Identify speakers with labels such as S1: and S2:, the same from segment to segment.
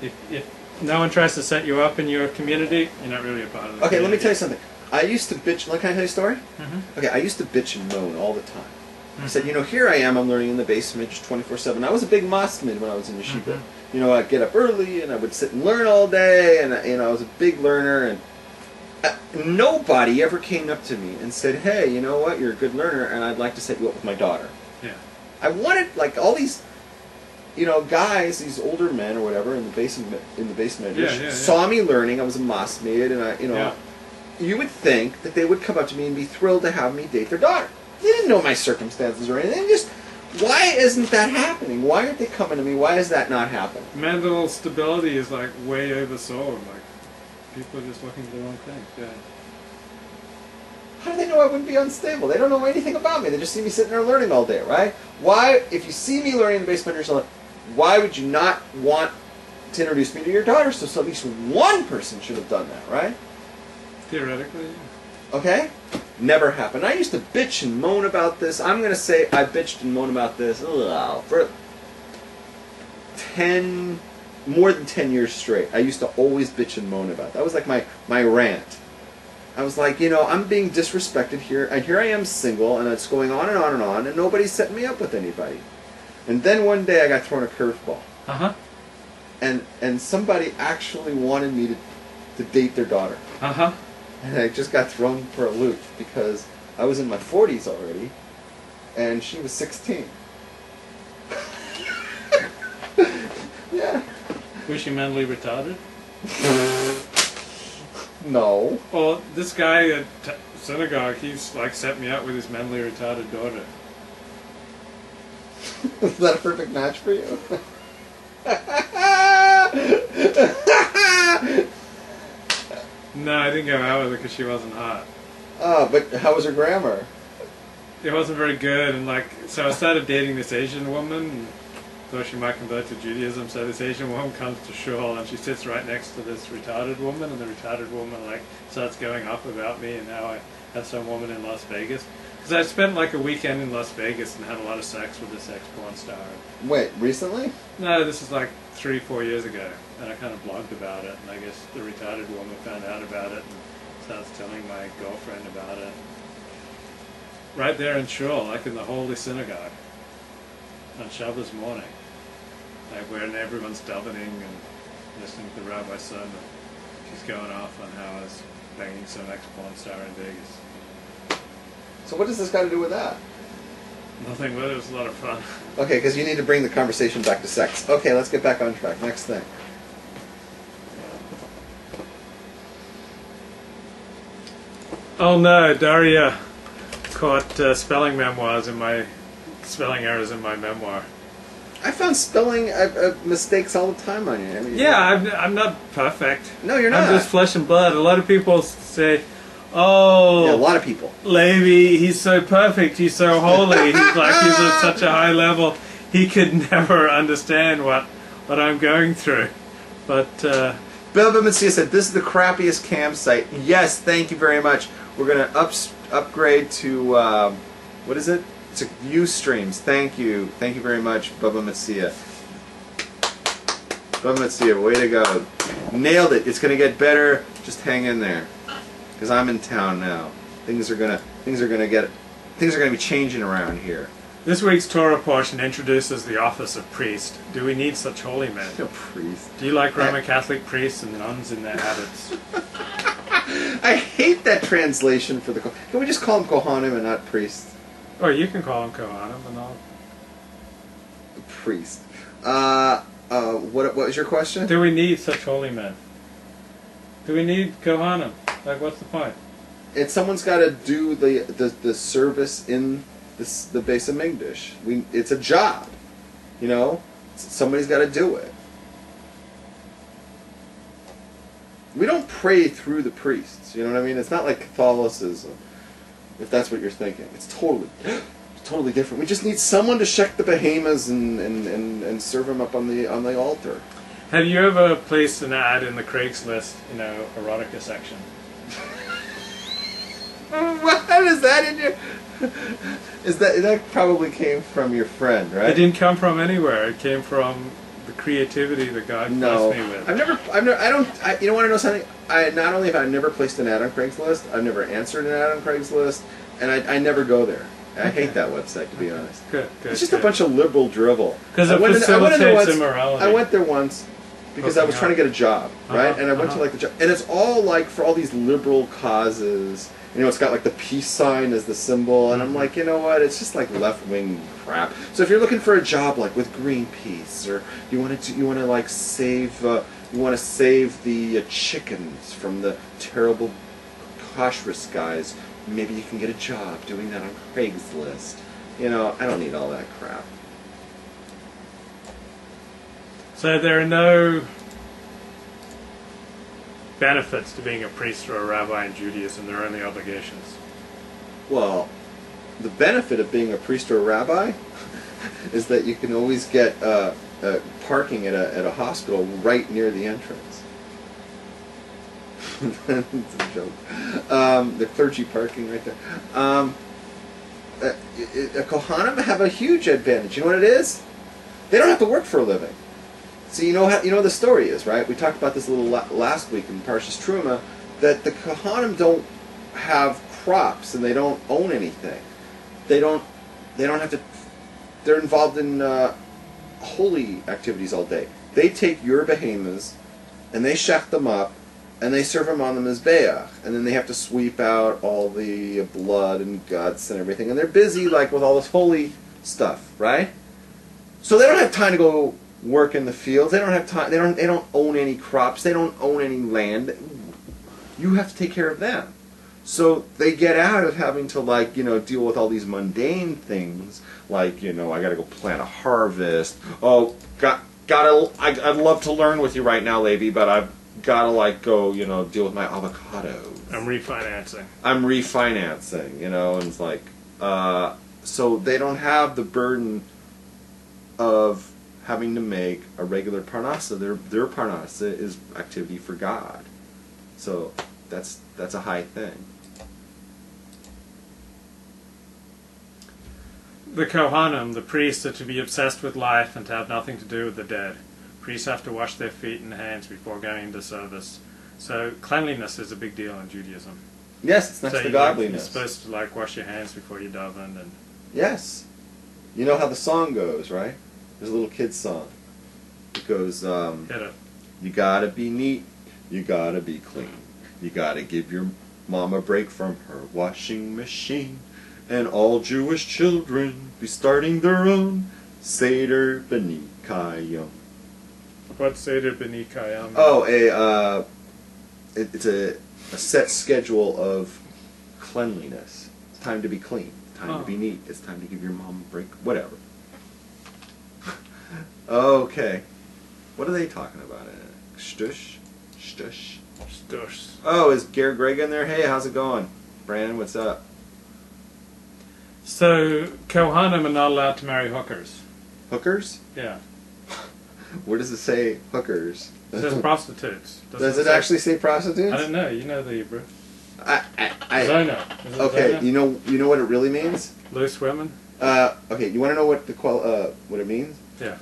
S1: If no one tries to set you up in your community, you're not really a part of the
S2: Okay,
S1: community.
S2: let me tell you something. I used to bitch. Can I tell you a story?
S1: Mm-hmm.
S2: Okay, I used to bitch and moan all the time.
S1: Mm-hmm.
S2: I said, here I am. I'm learning in the basement just 24/7. I was a big masmid when I was in yeshiva.
S1: Mm-hmm.
S2: I'd get up early and I would sit and learn all day, and I was a big learner. And nobody ever came up to me and said, "Hey, you know what? You're a good learner, and I'd like to set you up with my daughter."
S1: Yeah.
S2: I wanted all these, guys, these older men or whatever in the basement saw me learning. I was a masmid, and you would think that they would come up to me and be thrilled to have me date their daughter. They didn't know my circumstances or anything. Why isn't that happening? Why aren't they coming to me? Why is that not happening?
S1: Mental stability is way oversold. People are just looking for the wrong thing. Yeah.
S2: How do they know I wouldn't be unstable? They don't know anything about me. They just see me sitting there learning all day, right? Why, if you see me learning in the basement yourself, why would you not want to introduce me to your daughter? So at least one person should have done that, right?
S1: Theoretically, yeah.
S2: Okay? Never happened. I used to bitch and moan about this. I'm going to say I bitched and moaned about this for more than 10 years straight. I used to always bitch and moan about it. That was like my rant. I was like, I'm being disrespected here, and here I am single, and it's going on and on and on, and nobody's setting me up with anybody. And then one day I got thrown a curveball.
S1: Uh-huh.
S2: And somebody actually wanted me to date their daughter.
S1: Uh-huh.
S2: And I just got thrown for a loop because I was in my 40s already, and she was 16. Yeah.
S1: Was she mentally retarded?
S2: No.
S1: Well, this guy at synagogue, he's set me up with his mentally retarded daughter.
S2: Is that a perfect match for you?
S1: No, I didn't go out with her because she wasn't hot.
S2: Oh, but how was her grammar?
S1: It wasn't very good, and so I started dating this Asian woman, and thought she might convert to Judaism. So this Asian woman comes to shul, and she sits right next to this retarded woman, and the retarded woman starts going off about me and how I had some woman in Las Vegas. Because I spent a weekend in Las Vegas and had a lot of sex with this ex-porn star.
S2: Wait, recently?
S1: No, this is 3-4 years ago, and I kind of blogged about it, and I guess the retarded woman found out about it and starts telling my girlfriend about it. Right there in shul, in the holy synagogue, on Shabbos morning, where everyone's davening and listening to the rabbi's sermon. She's going off on how I was banging some ex-porn star in Vegas.
S2: So what does this got to do with that?
S1: Nothing, but it was a lot of fun.
S2: Okay, because you need to bring the conversation back to sex. Okay, let's get back on track. Next thing.
S1: Oh no, Daria caught spelling errors in my memoir.
S2: I found spelling mistakes all the time on you.
S1: I'm not perfect.
S2: No, you're not.
S1: I'm just flesh and blood. A lot of people say, "Oh,
S2: yeah, a lot of people.
S1: Levi, he's so perfect. He's so holy. He's at such a high level. He could never understand what I'm going through." But
S2: Baba Metzia said, "This is the crappiest campsite." Yes, thank you very much. We're gonna upgrade to what is it? To Ustreams. Thank you very much, Baba Metzia. Baba Metzia, way to go! Nailed it. It's gonna get better. Just hang in there, because I'm in town now. Things are gonna be changing around here.
S1: this week's Torah portion introduces the office of priest. Do we need such holy men?
S2: No priest.
S1: Do you like Roman Catholic priests and nuns in their habits?
S2: I hate that translation for the. Can we just call them Kohanim and not priests?
S1: Or you can call them Kohanim and all.
S2: Priest. What was your question?
S1: Do we need such holy men? Do we need Kohanim? What's the point?
S2: And someone's got to do the service in the Beis Hamikdash. It's a job, Somebody's got to do it. We don't pray through the priests. You know what I mean? It's not like Catholicism, if that's what you're thinking. It's totally different. We just need someone to check the behemoths and serve them up on the altar.
S1: Have you ever placed an ad in the Craigslist, erotica section?
S2: What is that in your? That probably came from your friend, right?
S1: It didn't come from anywhere. It came from the creativity that God
S2: No,
S1: blessed me with.
S2: You don't want to know something? Not only have I never placed an ad on Craigslist, I've never answered an ad on Craigslist, and I never go there. I hate that website, to be honest.
S1: Good.
S2: It's just a bunch of liberal drivel.
S1: Because it facilitates immorality.
S2: I went there once because I was trying to get a job, right? And I went to like the job, and it's all like for all these liberal causes. You know, it's got like the peace sign as the symbol, and I'm like, you know what? It's just like left-wing crap. So if you're looking for a job like with Greenpeace, or you want to like save the chickens from the terrible kashrus guys, maybe you can get a job doing that on Craigslist. You know, I don't need all that crap.
S1: So there are no benefits to being a priest or a rabbi in Judaism. There are only obligations.
S2: Well, the benefit of being a priest or a rabbi is that you can always get parking at a hospital right near the entrance. It's a joke. The clergy parking right there. Kohanim have a huge advantage. You know what it is? They don't have to work for a living. So you know the story is, right? We talked about this a little last week in Parshas Truma, that the Kohanim don't have crops and they don't own anything. They don't have to. They're involved in holy activities all day. They take your behemoths and they shech them up and they serve them on the mizbeach, and then they have to sweep out all the blood and guts and everything, and they're busy like with all this holy stuff, right? So they don't have time to go work in the fields. They don't have time. They don't own any crops. They don't own any land. You have to take care of them. So they get out of having to deal with all these mundane things like I got to go plant a harvest. Oh, I'd love to learn with you right now, Levi, but I've got to go deal with my avocados.
S1: I'm refinancing,
S2: and it's like so they don't have the burden of having to make a regular parnasa. Their parnasa is activity for God. So that's a high thing.
S1: The Kohanim, the priests, are to be obsessed with life and to have nothing to do with the dead. Priests have to wash their feet and hands before going into service. So cleanliness is a big deal in Judaism.
S2: Yes, it's next to godliness.
S1: You're supposed to wash your hands before you daven. And
S2: yes. You know how the song goes, right? There's a little kid's song. It goes,
S1: hit it.
S2: You gotta be neat, you gotta be clean. You gotta give your mom a break from her washing machine. And all Jewish children be starting their own Seder B'ni Kayom.
S1: What's Seder B'ni Kayom?
S2: Oh, it's a set schedule of cleanliness. It's time to be clean. It's time to be neat. It's time to give your mom a break. Whatever. Okay. What are they talking about? Shtush? Shtush?
S1: Shtush.
S2: Oh, is Gary Greg in there? Hey, how's it going? Brandon, what's up?
S1: So, Kohanim are not allowed to marry hookers.
S2: Hookers?
S1: Yeah.
S2: Where does it say hookers?
S1: It says prostitutes.
S2: Does it actually say prostitutes?
S1: I don't know. You know the Hebrew.
S2: I
S1: know.
S2: Okay, you know what it really means?
S1: Loose women?
S2: Okay, you want to know what what it means?
S1: Yeah.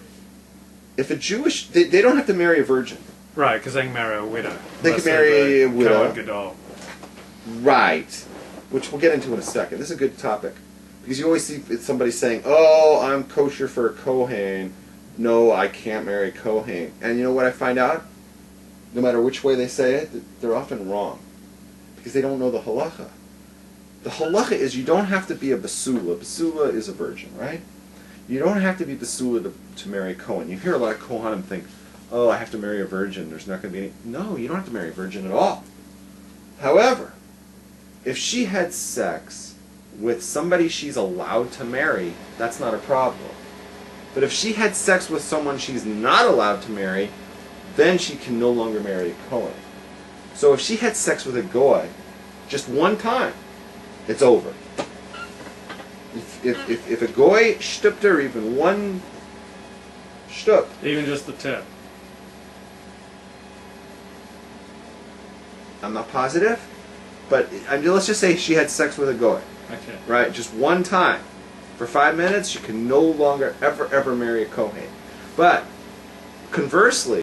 S2: If a Jewish... They don't have to marry a virgin.
S1: Right, because they can marry a widow.
S2: They can marry a widow.
S1: Kohen Gadol.
S2: Right. Which we'll get into in a second. This is a good topic. Because you always see somebody saying, oh, I'm kosher for a Kohen. No, I can't marry a Kohen. And you know what I find out? No matter which way they say it, they're often wrong. Because they don't know the halacha. The halacha is you don't have to be a basula. Basula is a virgin, right? You don't have to be basula to marry a Kohen. You hear a lot of Kohanim think, oh, I have to marry a virgin. There's not going to be any... No, you don't have to marry a virgin at all. However, if she had sex with somebody she's allowed to marry, that's not a problem. But if she had sex with someone she's not allowed to marry, then she can no longer marry a Kohen. So if she had sex with a goy just one time, it's over. If a goy shtupped her even one shtup,
S1: even just the tip.
S2: I'm not positive, but let's just say she had sex with a goy.
S1: Okay.
S2: Right, just one time. For 5 minutes, you can no longer ever marry a Kohen. But conversely,